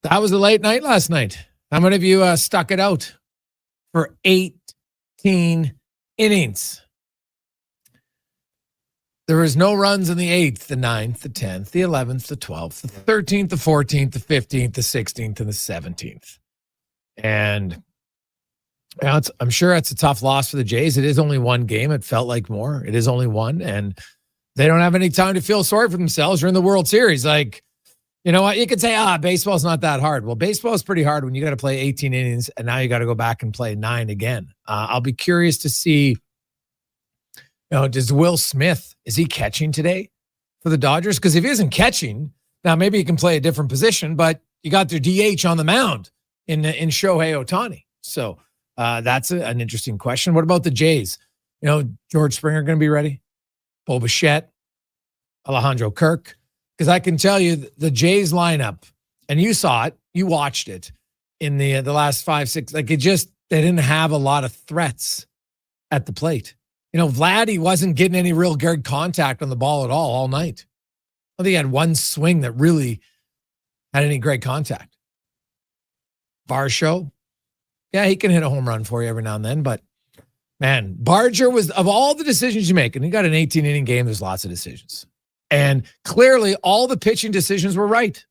That was a late night last night. How many of you stuck it out for 18 innings? There was no runs in the 8th, the 9th, the 10th, the 11th, the 12th, the 13th, the 14th, the 15th, the 16th, and the 17th. And I'm sure it's a tough loss for the Jays. It is only one game. It felt like more. It is only one. And they don't have any time to feel sorry for themselves. They're in the World Series. Like, you know what? You could say, baseball's not that hard. Well, baseball is pretty hard when you got to play 18 innings and now you got to go back and play 9 again. I'll be curious to see, does Will Smith, is he catching today for the Dodgers? Because if he isn't catching, now maybe he can play a different position, but you got their DH on the mound in Shohei Ohtani. So that's an interesting question. What about the Jays? George Springer going to be ready? Bo Bichette, Alejandro Kirk? Because I can tell you the Jays lineup, and you saw it, you watched it in the last 5, 6, they didn't have a lot of threats at the plate. Vladdy wasn't getting any real good contact on the ball at all night. I think he had one swing that really had any great contact. Varsho, yeah, he can hit a home run for you every now and then, but man, Barger was, of all the decisions you make, and you got an 18-inning game, there's lots of decisions. And clearly, all the pitching decisions were right.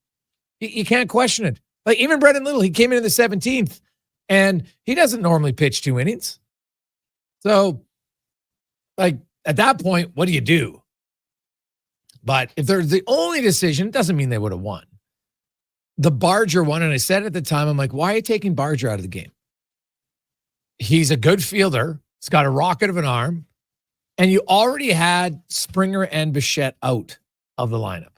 You can't question it. Like, even Brendan Little, he came in the 17th, and he doesn't normally pitch 2 innings. So, like, at that point, what do you do? But if they're the only decision, it doesn't mean they would have won. The Barger one, and I said at the time, I'm like, why are you taking Barger out of the game? He's a good fielder. He's got a rocket of an arm. And you already had Springer and Bichette out of the lineup.